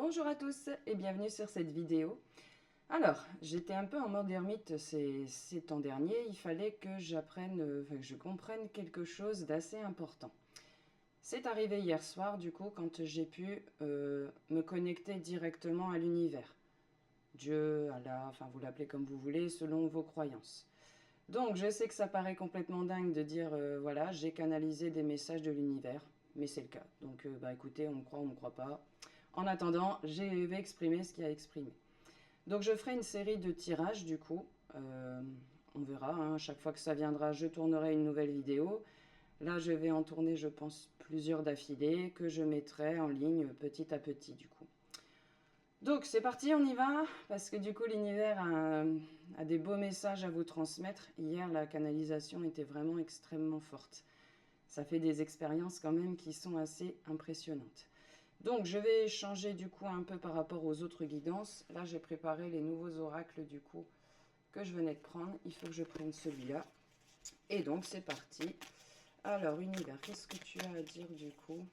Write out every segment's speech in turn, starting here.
Bonjour à tous et bienvenue sur cette vidéo. Alors, j'étais un peu en mode ermite ces temps derniers. Il fallait que que je comprenne quelque chose d'assez important. C'est arrivé hier soir, du coup, quand j'ai pu me connecter directement à l'univers. Dieu, Allah, enfin vous l'appelez comme vous voulez, selon vos croyances. Donc, je sais que ça paraît complètement dingue de dire, voilà, j'ai canalisé des messages de l'univers, mais c'est le cas. Donc, bah écoutez, on me croit, on me croit pas. En attendant, je vais exprimer ce qu'il y a à exprimer. Donc, je ferai une série de tirages, du coup. On verra, hein, chaque fois que ça viendra, je tournerai une nouvelle vidéo. Là, je vais en tourner, je pense, plusieurs d'affilée, que je mettrai en ligne petit à petit, du coup. Donc c'est parti, on y va, parce que du coup l'univers a des beaux messages à vous transmettre. Hier, la canalisation était vraiment extrêmement forte. Ça fait des expériences quand même qui sont assez impressionnantes. Donc je vais changer du coup un peu par rapport aux autres guidances. Là j'ai préparé les nouveaux oracles du coup que je venais de prendre. Il faut que je prenne celui-là. Et donc c'est parti. Alors univers, qu'est-ce que tu as à dire du coup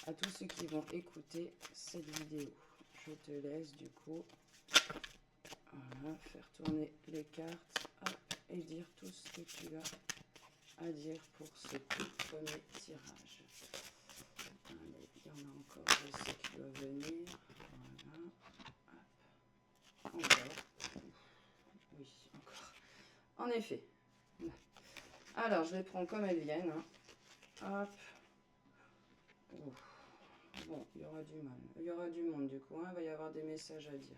à tous ceux qui vont écouter cette vidéo? Je te laisse du coup faire tourner les cartes et dire tout ce que tu as à dire pour ce tout premier tirage. Allez, il y en a encore, je sais qui doit venir. Voilà. Hop. Encore. Oui, encore. En effet. Alors, je les prends comme elles viennent. Hop. Ouf. Bon, il y aura du mal. Il y aura du monde du coup. Il va y avoir des messages à dire.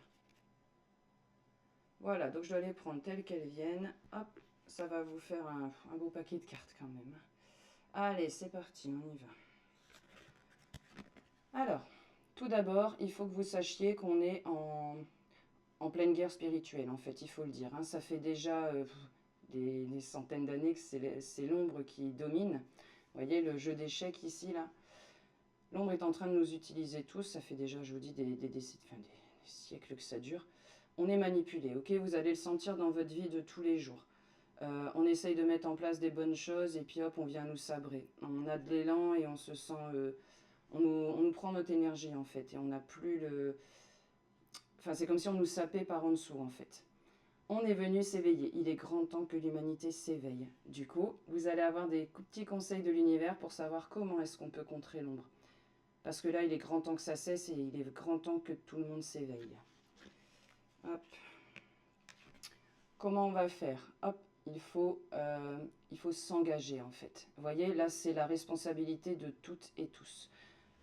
Voilà, donc je dois les prendre telles qu'elles viennent. Hop, ça va vous faire un beau paquet de cartes quand même. Allez, c'est parti, on y va. Alors, tout d'abord, il faut que vous sachiez qu'on est en pleine guerre spirituelle, en fait, il faut le dire. Hein. Ça fait déjà des centaines d'années que c'est l'ombre qui domine. Vous voyez le jeu d'échecs ici, là. L'ombre est en train de nous utiliser tous. Ça fait déjà, je vous dis, des siècles que ça dure. On est manipulé, ok? Vous allez le sentir dans votre vie de tous les jours. On essaye de mettre en place des bonnes choses et puis hop, on vient nous sabrer. On a de l'élan et on se sent... on nous prend notre énergie en fait et on n'a plus le... Enfin, c'est comme si on nous sapait par en dessous en fait. On est venu s'éveiller. Il est grand temps que l'humanité s'éveille. Du coup, vous allez avoir des petits conseils de l'univers pour savoir comment est-ce qu'on peut contrer l'ombre. Parce que là, il est grand temps que ça cesse et il est grand temps que tout le monde s'éveille. Hop. Comment on va faire? Hop, il faut s'engager en fait. Vous voyez, là, c'est la responsabilité de toutes et tous.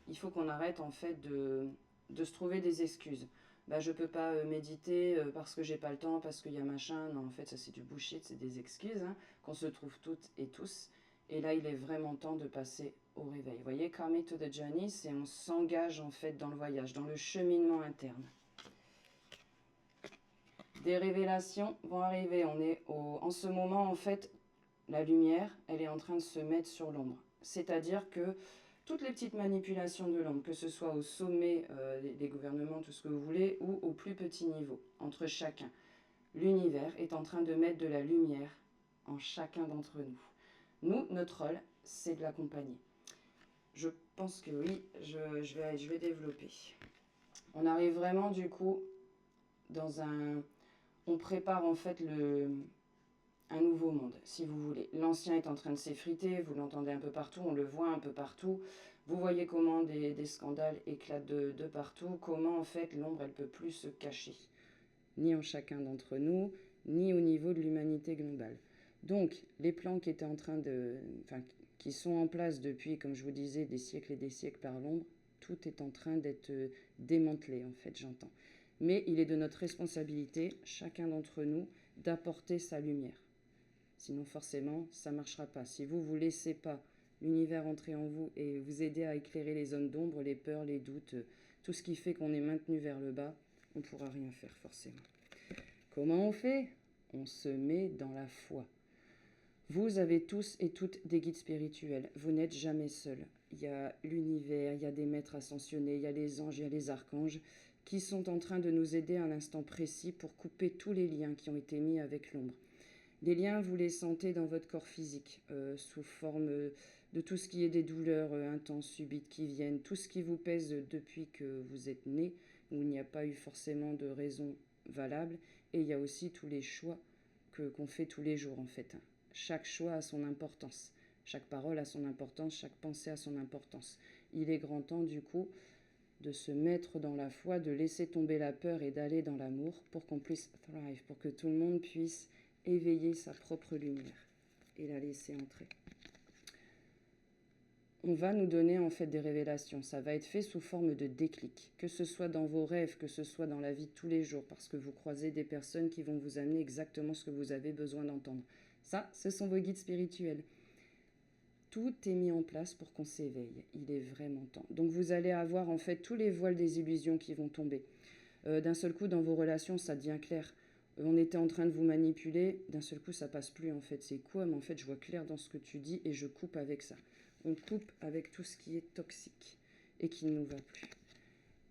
Il faut qu'on arrête en fait de se trouver des excuses. Bah, je peux pas méditer parce que j'ai pas le temps, parce qu'il y a machin. Non, en fait, ça c'est du bullshit, c'est des excuses hein, qu'on se trouve toutes et tous. Et là, il est vraiment temps de passer au réveil. Vous voyez, Come to the journey, c'est on s'engage en fait dans le voyage, dans le cheminement interne. Des révélations vont arriver. On est en ce moment, en fait, la lumière, elle est en train de se mettre sur l'ombre. C'est-à-dire que toutes les petites manipulations de l'ombre, que ce soit au sommet des gouvernements, tout ce que vous voulez, ou au plus petit niveau, entre chacun, l'univers est en train de mettre de la lumière en chacun d'entre nous. Nous, notre rôle, c'est de l'accompagner. Je pense que oui, je vais développer. On arrive vraiment, du coup, dans un... On prépare en fait un nouveau monde, si vous voulez. L'ancien est en train de s'effriter, vous l'entendez un peu partout, on le voit un peu partout. Vous voyez comment des scandales éclatent de partout, comment en fait l'ombre, elle ne peut plus se cacher. Ni en chacun d'entre nous, ni au niveau de l'humanité globale. Donc, les plans qui étaient en train de... Enfin, qui sont en place depuis, comme je vous disais, des siècles et des siècles par l'ombre, tout est en train d'être démantelé, en fait, j'entends. Mais il est de notre responsabilité, chacun d'entre nous, d'apporter sa lumière. Sinon, forcément, ça ne marchera pas. Si vous ne vous laissez pas l'univers entrer en vous et vous aider à éclairer les zones d'ombre, les peurs, les doutes, tout ce qui fait qu'on est maintenu vers le bas, on ne pourra rien faire forcément. Comment on fait? On se met dans la foi. Vous avez tous et toutes des guides spirituels. Vous n'êtes jamais seuls. Il y a l'univers, il y a des maîtres ascensionnés, il y a les anges, il y a les archanges qui sont en train de nous aider à un instant précis pour couper tous les liens qui ont été mis avec l'ombre. Les liens, vous les sentez dans votre corps physique, sous forme de tout ce qui est des douleurs intenses, subites qui viennent, tout ce qui vous pèse depuis que vous êtes né, où il n'y a pas eu forcément de raison valable. Et il y a aussi tous les choix qu'on fait tous les jours en fait. Chaque choix a son importance, chaque parole a son importance, chaque pensée a son importance. Il est grand temps du coup de se mettre dans la foi, de laisser tomber la peur et d'aller dans l'amour pour qu'on puisse thrive, pour que tout le monde puisse éveiller sa propre lumière et la laisser entrer. On va nous donner en fait des révélations. Ça va être fait sous forme de déclic, que ce soit dans vos rêves, que ce soit dans la vie de tous les jours, parce que vous croisez des personnes qui vont vous amener exactement ce que vous avez besoin d'entendre. Ça, ce sont vos guides spirituels. Tout est mis en place pour qu'on s'éveille. Il est vraiment temps. Donc vous allez avoir en fait tous les voiles des illusions qui vont tomber. D'un seul coup, dans vos relations, ça devient clair. On était en train de vous manipuler, d'un seul coup, ça passe plus en fait. C'est quoi? Mais en fait, je vois clair dans ce que tu dis et je coupe avec ça. On coupe avec tout ce qui est toxique et qui ne nous va plus.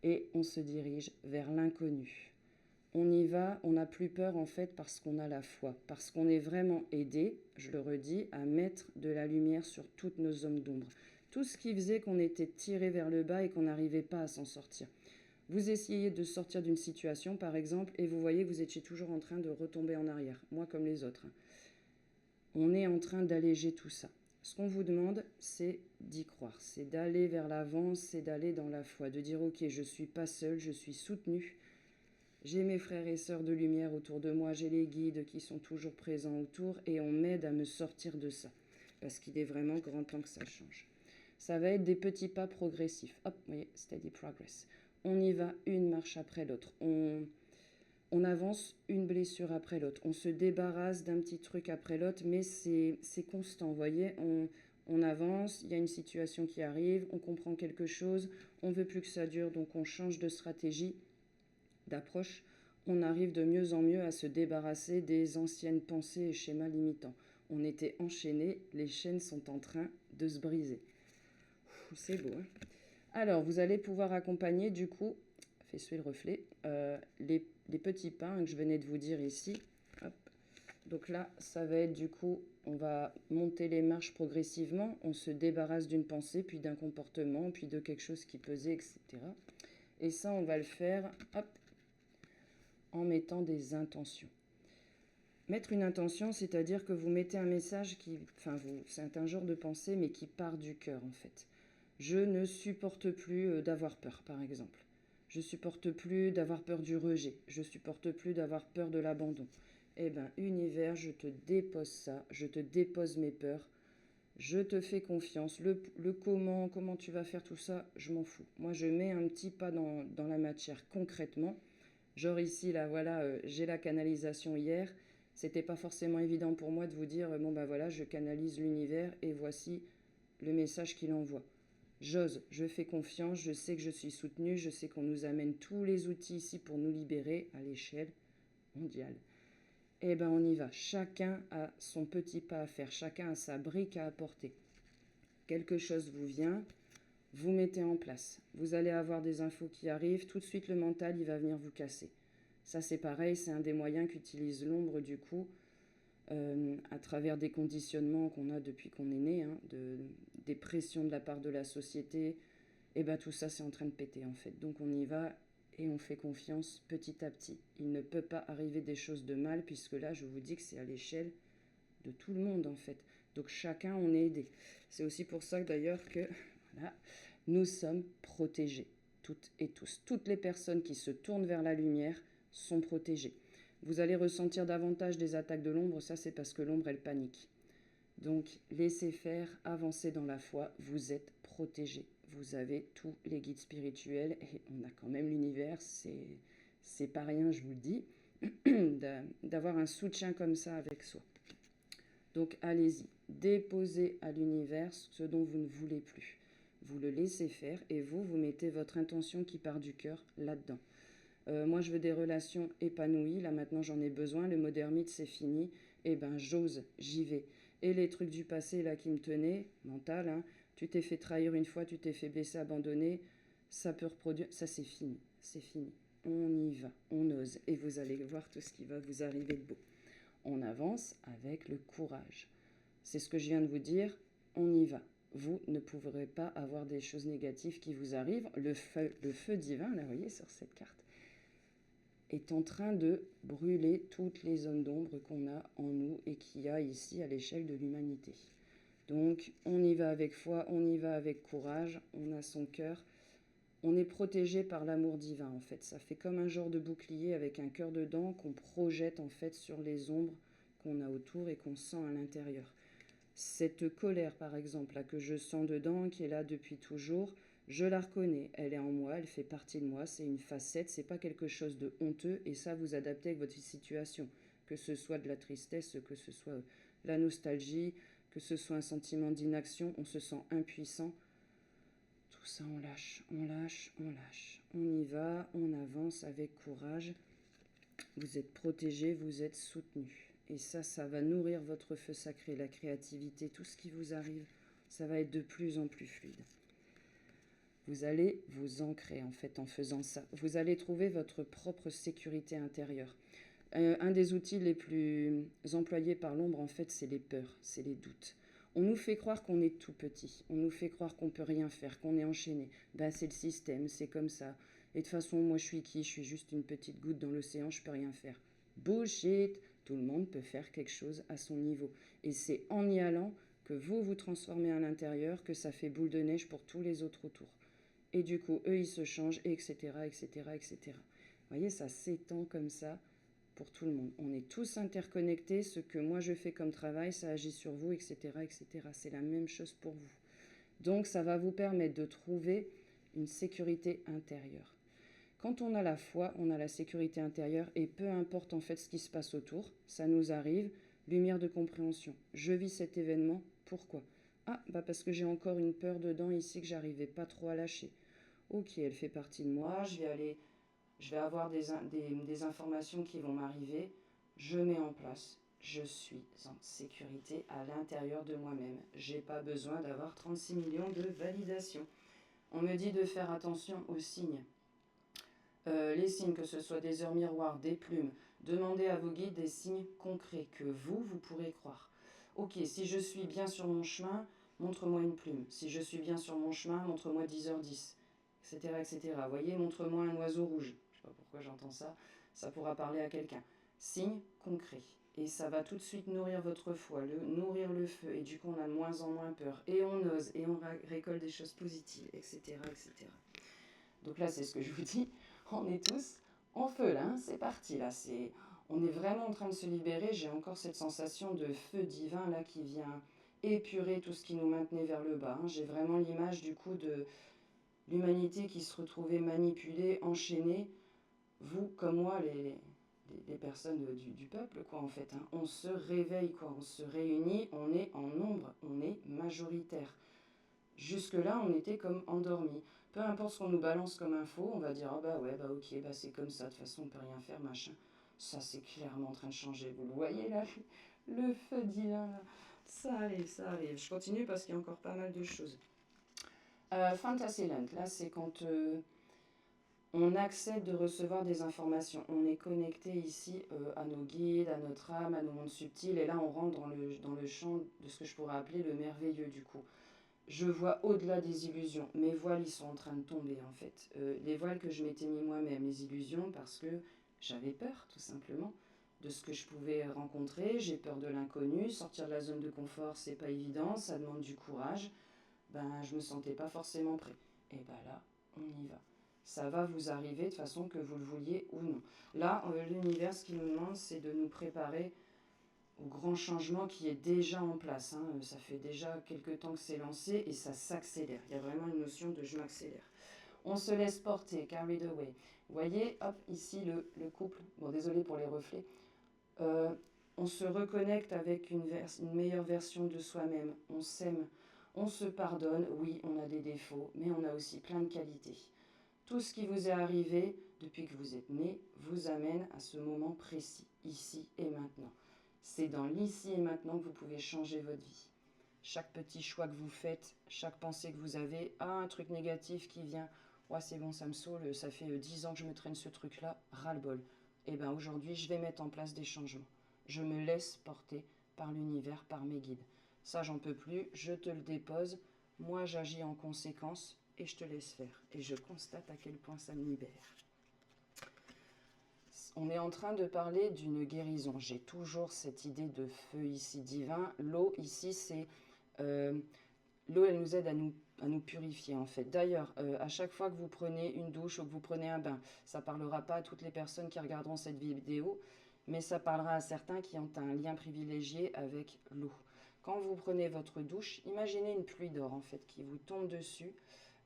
Et on se dirige vers l'inconnu. On y va, on n'a plus peur en fait parce qu'on a la foi, parce qu'on est vraiment aidé, je le redis, à mettre de la lumière sur toutes nos zones d'ombre. Tout ce qui faisait qu'on était tiré vers le bas et qu'on n'arrivait pas à s'en sortir. Vous essayez de sortir d'une situation par exemple et vous voyez que vous étiez toujours en train de retomber en arrière, moi comme les autres. On est en train d'alléger tout ça. Ce qu'on vous demande, c'est d'y croire, c'est d'aller vers l'avant, c'est d'aller dans la foi, de dire ok, je ne suis pas seul, je suis soutenu. J'ai mes frères et sœurs de lumière autour de moi, j'ai les guides qui sont toujours présents autour et on m'aide à me sortir de ça. Parce qu'il est vraiment grand temps que ça change. Ça va être des petits pas progressifs. Hop, vous voyez, steady progress. On y va une marche après l'autre. On avance une blessure après l'autre. On se débarrasse d'un petit truc après l'autre, mais c'est constant, vous voyez. On avance, il y a une situation qui arrive, on comprend quelque chose, on veut plus que ça dure, donc on change de stratégie, d'approche. On arrive de mieux en mieux à se débarrasser des anciennes pensées et schémas limitants. On était enchaînés, les chaînes sont en train de se briser. C'est beau, hein? Alors, vous allez pouvoir accompagner, du coup, fais suer le reflet, les petits pas que je venais de vous dire ici. Hop. Donc là, ça va être du coup, on va monter les marches progressivement, on se débarrasse d'une pensée, puis d'un comportement, puis de quelque chose qui pesait, etc. Et ça, on va le faire, hop, en mettant des intentions. Mettre une intention, c'est-à-dire que vous mettez un message qui, c'est un genre de pensée, mais qui part du cœur en fait. Je ne supporte plus d'avoir peur, par exemple. Je supporte plus d'avoir peur du rejet. Je supporte plus d'avoir peur de l'abandon. Eh bien, univers, je te dépose ça. Je te dépose mes peurs. Je te fais confiance. Le comment tu vas faire tout ça, je m'en fous. Moi, je mets un petit pas dans la matière concrètement. Genre ici, là, voilà, j'ai la canalisation hier. C'était pas forcément évident pour moi de vous dire, bon ben voilà, je canalise l'univers et voici le message qu'il envoie. J'ose, je fais confiance, je sais que je suis soutenue, je sais qu'on nous amène tous les outils ici pour nous libérer à l'échelle mondiale. Eh bien, on y va. Chacun a son petit pas à faire, chacun a sa brique à apporter. Quelque chose vous vient, vous mettez en place. Vous allez avoir des infos qui arrivent, tout de suite le mental, il va venir vous casser. Ça, c'est pareil, c'est un des moyens qu'utilise l'ombre, du coup, à travers des conditionnements qu'on a depuis qu'on est né, hein, des pressions de la part de la société. Et bien, tout ça, c'est en train de péter, en fait. Donc, on y va et on fait confiance petit à petit. Il ne peut pas arriver des choses de mal, puisque là, je vous dis que c'est à l'échelle de tout le monde, en fait. Donc, chacun, on est aidé. C'est aussi pour ça, d'ailleurs, que voilà, nous sommes protégés, toutes et tous. Toutes les personnes qui se tournent vers la lumière sont protégées. Vous allez ressentir davantage des attaques de l'ombre, ça c'est parce que l'ombre, elle panique. Donc, laissez faire, avancez dans la foi, vous êtes protégés. Vous avez tous les guides spirituels et on a quand même l'univers, c'est pas rien, je vous le dis, d'avoir un soutien comme ça avec soi. Donc, allez-y, déposez à l'univers ce dont vous ne voulez plus. Vous le laissez faire et vous mettez votre intention qui part du cœur là-dedans. Moi, je veux des relations épanouies. Là, maintenant, j'en ai besoin. Le mode ermite, c'est fini. Eh ben, j'ose, j'y vais. Et les trucs du passé, là, qui me tenaient, mental, hein, tu t'es fait trahir une fois, tu t'es fait blesser, abandonner, ça peut reproduire. Ça, c'est fini. C'est fini. On y va. On ose. Et vous allez voir tout ce qui va vous arriver de beau. On avance avec le courage. C'est ce que je viens de vous dire. On y va. vous ne pourrez pas avoir des choses négatives qui vous arrivent. Le feu divin, là, vous voyez, sur cette carte, est en train de brûler toutes les zones d'ombre qu'on a en nous et qu'il y a ici à l'échelle de l'humanité. Donc, on y va avec foi, on y va avec courage, on a son cœur. On est protégé par l'amour divin, en fait. Ça fait comme un genre de bouclier avec un cœur dedans qu'on projette, en fait, sur les ombres qu'on a autour et qu'on sent à l'intérieur. Cette colère, par exemple, là, que je sens dedans, qui est là depuis toujours, je la reconnais. Elle est en moi, elle fait partie de moi. C'est une facette, c'est pas quelque chose de honteux. Et ça, vous adaptez avec votre situation. Que ce soit de la tristesse, que ce soit la nostalgie, que ce soit un sentiment d'inaction, on se sent impuissant. Tout ça, on lâche, on lâche, on lâche. On y va, on avance avec courage. Vous êtes protégé, vous êtes soutenu. Et ça va nourrir votre feu sacré, la créativité, tout ce qui vous arrive, ça va être de plus en plus fluide. Vous allez vous ancrer, en fait, en faisant ça. Vous allez trouver votre propre sécurité intérieure. Un des outils les plus employés par l'ombre, en fait, c'est les peurs, c'est les doutes. On nous fait croire qu'on est tout petit, on nous fait croire qu'on ne peut rien faire, qu'on est enchaîné. Ben, c'est le système, c'est comme ça. Et de toute façon, moi je suis qui? Je suis juste une petite goutte dans l'océan, je peux rien faire. Bullshit! Tout le monde peut faire quelque chose à son niveau. Et c'est en y allant que vous vous transformez à l'intérieur, que ça fait boule de neige pour tous les autres autour. Et du coup, eux, ils se changent, etc., etc., etc. Vous voyez, ça s'étend comme ça pour tout le monde. On est tous interconnectés. Ce que moi je fais comme travail, ça agit sur vous, etc., etc. C'est la même chose pour vous. Donc, ça va vous permettre de trouver une sécurité intérieure. Quand on a la foi, on a la sécurité intérieure et peu importe en fait ce qui se passe autour, ça nous arrive, lumière de compréhension. Je vis cet événement, pourquoi? Ah, bah parce que j'ai encore une peur dedans ici que j'arrivais pas trop à lâcher. Ok, elle fait partie de moi, je vais avoir des informations qui vont m'arriver, je mets en place, je suis en sécurité à l'intérieur de moi-même. J'ai pas besoin d'avoir 36 millions de validations. On me dit de faire attention aux signes. Les signes, que ce soit des heures miroirs, des plumes, demandez à vos guides des signes concrets que vous pourrez croire. Ok, si je suis bien sur mon chemin, montre-moi une plume. Si je suis bien sur mon chemin, montre-moi 10h10, etc., etc. Vous voyez, montre-moi un oiseau rouge. Je ne sais pas pourquoi j'entends ça. Ça pourra parler à quelqu'un. Signe concret. Et ça va tout de suite nourrir votre foi, nourrir le feu. Et du coup, on a de moins en moins peur. Et on ose, et on récolte des choses positives, etc., etc. Donc là, c'est ce que je vous dis. On est tous en feu, là. Hein, c'est parti, là. On est vraiment en train de se libérer. J'ai encore cette sensation de feu divin, là, qui vient épurer tout ce qui nous maintenait vers le bas. Hein. J'ai vraiment l'image, du coup, de l'humanité qui se retrouvait manipulée, enchaînée. Vous, comme moi, les personnes du peuple, quoi, en fait. Hein. On se réveille, quoi. On se réunit. On est en nombre. On est majoritaire. Jusque-là, on était comme endormis. Peu importe ce qu'on nous balance comme info, on va dire ah bah ouais, bah ok, bah c'est comme ça, de toute façon on peut rien faire, machin. Ça c'est clairement en train de changer. Vous le voyez là, le feu divin là. Ça arrive, ça arrive. Je continue parce qu'il y a encore pas mal de choses. Fantasyland, là c'est quand on accepte de recevoir des informations. On est connecté ici à nos guides, à notre âme, à nos mondes subtils, et là on rentre dans le champ de ce que je pourrais appeler le merveilleux du coup. Je vois au-delà des illusions. Mes voiles, ils sont en train de tomber, en fait. Les voiles que je m'étais mis moi-même, les illusions, parce que j'avais peur, tout simplement, de ce que je pouvais rencontrer. J'ai peur de l'inconnu. Sortir de la zone de confort, c'est pas évident. Ça demande du courage. Ben, je me sentais pas forcément prêt. Et ben là, on y va. Ça va vous arriver de façon que vous le vouliez ou non. Là, l'univers, ce qu'il nous demande, c'est de nous préparer au grand changement qui est déjà en place. Hein. Ça fait déjà quelques temps que c'est lancé et ça s'accélère. Il y a vraiment une notion de je m'accélère. On se laisse porter, carried away. Vous voyez, hop, ici le couple. Bon, désolé pour les reflets. On se reconnecte avec une meilleure version de soi-même. On s'aime, on se pardonne. Oui, on a des défauts, mais on a aussi plein de qualités. Tout ce qui vous est arrivé depuis que vous êtes né vous amène à ce moment précis, ici et maintenant. C'est dans l'ici et maintenant que vous pouvez changer votre vie. Chaque petit choix que vous faites, chaque pensée que vous avez, un truc négatif qui vient, ouais, c'est bon, ça me saoule, ça fait 10 ans que je me traîne ce truc-là, ras-le-bol. Et bien aujourd'hui, je vais mettre en place des changements. Je me laisse porter par l'univers, par mes guides. Ça, j'en peux plus, je te le dépose, Moi, j'agis en conséquence et je te laisse faire. Et je constate à quel point ça me libère. On est en train de parler d'une guérison. J'ai toujours cette idée de feu ici divin. L'eau ici, c'est... l'eau, elle nous aide à nous purifier en fait. D'ailleurs, à chaque fois que vous prenez une douche ou que vous prenez un bain, ça ne parlera pas à toutes les personnes qui regarderont cette vidéo, mais ça parlera à certains qui ont un lien privilégié avec l'eau. Quand vous prenez votre douche, imaginez une pluie d'or en fait qui vous tombe dessus.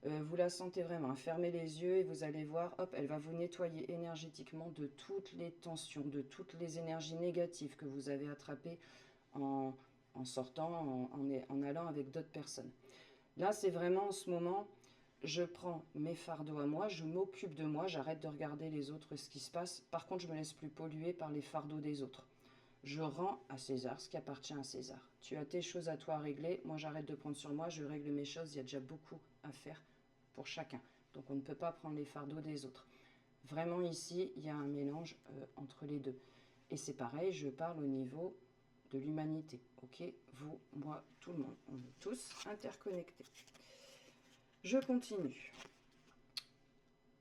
Vous la sentez vraiment, fermez les yeux et vous allez voir, hop, elle va vous nettoyer énergétiquement de toutes les tensions, de toutes les énergies négatives que vous avez attrapées en sortant, en allant avec d'autres personnes. Là, c'est vraiment en ce moment, je prends mes fardeaux à moi, je m'occupe de moi, j'arrête de regarder les autres, ce qui se passe. Par contre, je me laisse plus polluer par les fardeaux des autres. Je rends à César ce qui appartient à César. Tu as tes choses à toi à régler, moi j'arrête de prendre sur moi, je règle mes choses, il y a déjà beaucoup à faire pour chacun. Donc on ne peut pas prendre les fardeaux des autres. Vraiment ici, il y a un mélange entre les deux. Et c'est pareil, je parle au niveau de l'humanité. Ok, vous, moi, tout le monde. On est tous interconnectés. Je continue.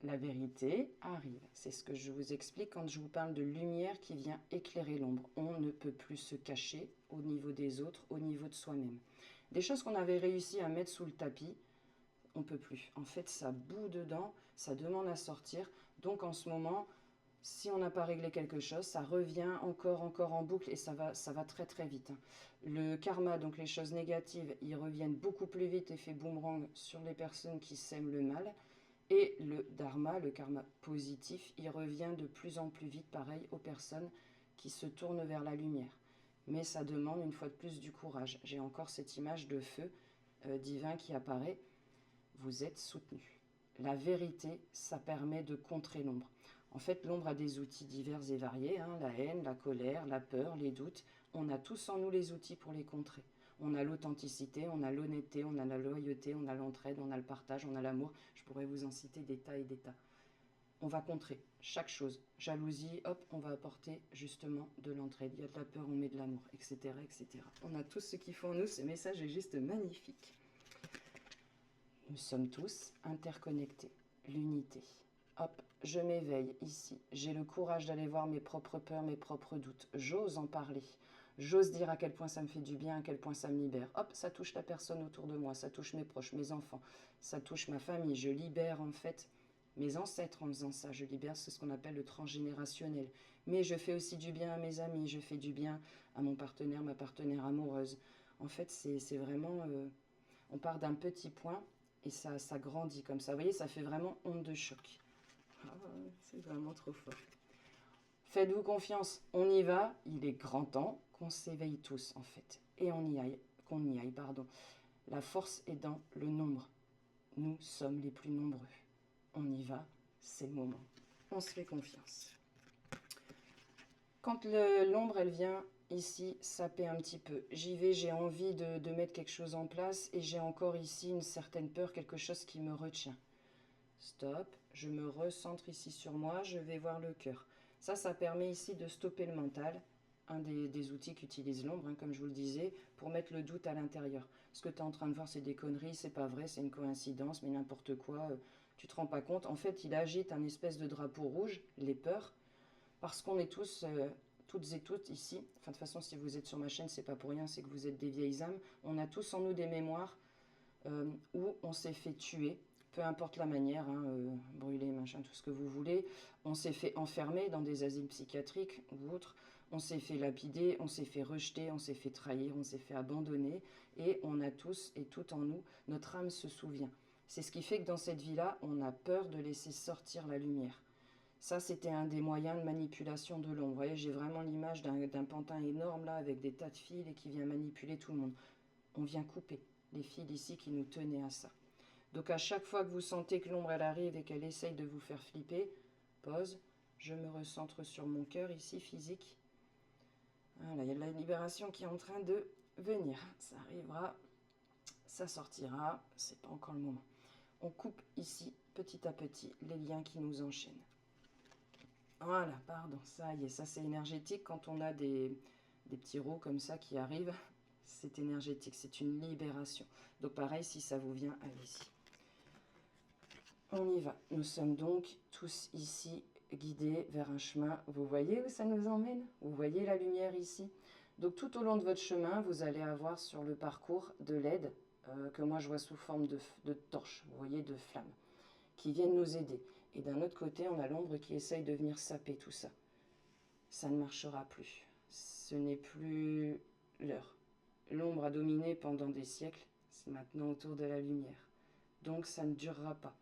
La vérité arrive. C'est ce que je vous explique quand je vous parle de lumière qui vient éclairer l'ombre. On ne peut plus se cacher au niveau des autres, au niveau de soi-même. Des choses qu'on avait réussi à mettre sous le tapis, on ne peut plus. En fait, ça bout dedans, ça demande à sortir. Donc en ce moment, si on n'a pas réglé quelque chose, ça revient encore en boucle et ça va très très vite. Le karma, donc les choses négatives, ils reviennent beaucoup plus vite, effet boomerang sur les personnes qui sèment le mal. Et le dharma, le karma positif, il revient de plus en plus vite, pareil, aux personnes qui se tournent vers la lumière. Mais ça demande une fois de plus du courage. J'ai encore cette image de feu divin qui apparaît. Vous êtes soutenu. La vérité, ça permet de contrer l'ombre. En fait, l'ombre a des outils divers et variés, hein, la haine, la colère, la peur, les doutes. On a tous en nous les outils pour les contrer. On a l'authenticité, on a l'honnêteté, on a la loyauté, on a l'entraide, on a le partage, on a l'amour. Je pourrais vous en citer des tas et des tas. On va contrer chaque chose. Jalousie, hop, on va apporter justement de l'entraide. Il y a de la peur, on met de l'amour, etc., etc. On a tout ce qu'il faut en nous. Ce message est juste magnifique. Nous sommes tous interconnectés. L'unité. Hop, je m'éveille ici. J'ai le courage d'aller voir mes propres peurs, mes propres doutes. J'ose en parler. J'ose dire à quel point ça me fait du bien, à quel point ça me libère. Hop, ça touche la personne autour de moi, ça touche mes proches, mes enfants, ça touche ma famille. Je libère en fait mes ancêtres en faisant ça. Je libère ce qu'on appelle le transgénérationnel. Mais je fais aussi du bien à mes amis, je fais du bien à mon partenaire, ma partenaire amoureuse. En fait, c'est vraiment... on part d'un petit point et ça grandit comme ça. Vous voyez, ça fait vraiment onde de choc. Ah, c'est vraiment trop fort. Faites-vous confiance, on y va. Il est grand temps qu'on s'éveille tous, en fait. Et qu'on y aille, pardon. La force est dans le nombre. Nous sommes les plus nombreux. On y va, c'est le moment. On se fait confiance. Quand l'ombre, elle vient ici saper un petit peu, j'y vais, j'ai envie de mettre quelque chose en place et j'ai encore ici une certaine peur, quelque chose qui me retient. Stop, je me recentre ici sur moi, je vais voir le cœur. Ça permet ici de stopper le mental, un des outils qu'utilise l'ombre, hein, comme je vous le disais, pour mettre le doute à l'intérieur. Ce que tu es en train de voir, c'est des conneries, c'est pas vrai, c'est une coïncidence, mais n'importe quoi, tu te rends pas compte. En fait, il agite un espèce de drapeau rouge, les peurs, parce qu'on est tous, toutes et toutes ici, enfin de toute façon si vous êtes sur ma chaîne, c'est pas pour rien, c'est que vous êtes des vieilles âmes, on a tous en nous des mémoires où on s'est fait tuer, peu importe la manière, hein, brûler, machin, tout ce que vous voulez, on s'est fait enfermer dans des asiles psychiatriques ou autres, on s'est fait lapider, on s'est fait rejeter, on s'est fait trahir, on s'est fait abandonner, et on a tous et toutes en nous, notre âme se souvient. C'est ce qui fait que dans cette vie-là, on a peur de laisser sortir la lumière. Ça, c'était un des moyens de manipulation de l'ombre. Vous voyez, j'ai vraiment l'image d'un pantin énorme là, avec des tas de fils et qui vient manipuler tout le monde. On vient couper les fils ici qui nous tenaient à ça. Donc à chaque fois que vous sentez que l'ombre elle arrive et qu'elle essaye de vous faire flipper, pause, je me recentre sur mon cœur ici, physique. Voilà, il y a de la libération qui est en train de venir. Ça arrivera, ça sortira, c'est pas encore le moment. On coupe ici, petit à petit, les liens qui nous enchaînent. Voilà, pardon, ça y est, ça c'est énergétique quand on a des petits rots comme ça qui arrivent. C'est énergétique, c'est une libération. Donc pareil, si ça vous vient, allez-y. On y va. Nous sommes donc tous ici guidés vers un chemin. Vous voyez où ça nous emmène? Vous voyez la lumière ici? Donc tout au long de votre chemin, vous allez avoir sur le parcours de l'aide, que moi je vois sous forme de torches, vous voyez, de flammes, qui viennent nous aider. Et d'un autre côté, on a l'ombre qui essaye de venir saper tout ça. Ça ne marchera plus. Ce n'est plus l'heure. L'ombre a dominé pendant des siècles, c'est maintenant au tour de la lumière. Donc ça ne durera pas.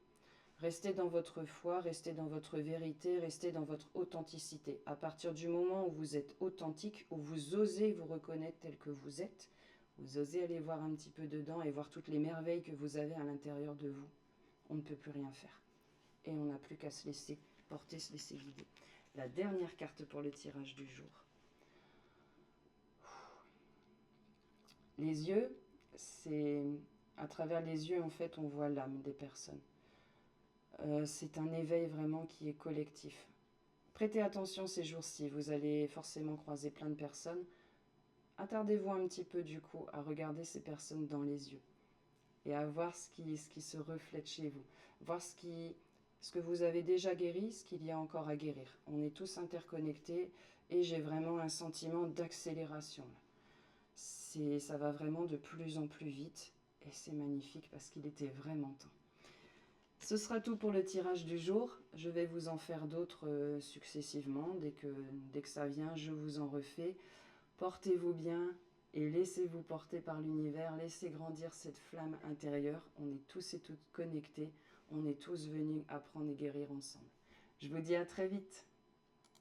Restez dans votre foi, restez dans votre vérité, restez dans votre authenticité. À partir du moment où vous êtes authentique, où vous osez vous reconnaître tel que vous êtes, vous osez aller voir un petit peu dedans et voir toutes les merveilles que vous avez à l'intérieur de vous, on ne peut plus rien faire. Et on n'a plus qu'à se laisser porter, se laisser guider. La dernière carte pour le tirage du jour. Les yeux, c'est... À travers les yeux, en fait, on voit l'âme des personnes. C'est un éveil vraiment qui est collectif. Prêtez attention ces jours-ci, vous allez forcément croiser plein de personnes. Attardez-vous un petit peu du coup à regarder ces personnes dans les yeux et à voir ce qui se reflète chez vous. Voir ce que vous avez déjà guéri, ce qu'il y a encore à guérir. On est tous interconnectés et j'ai vraiment un sentiment d'accélération. Ça va vraiment de plus en plus vite et c'est magnifique parce qu'il était vraiment temps. Ce sera tout pour le tirage du jour. Je vais vous en faire d'autres successivement. Dès que ça vient, je vous en refais. Portez-vous bien et laissez-vous porter par l'univers. Laissez grandir cette flamme intérieure. On est tous et toutes connectés. On est tous venus apprendre et guérir ensemble. Je vous dis à très vite.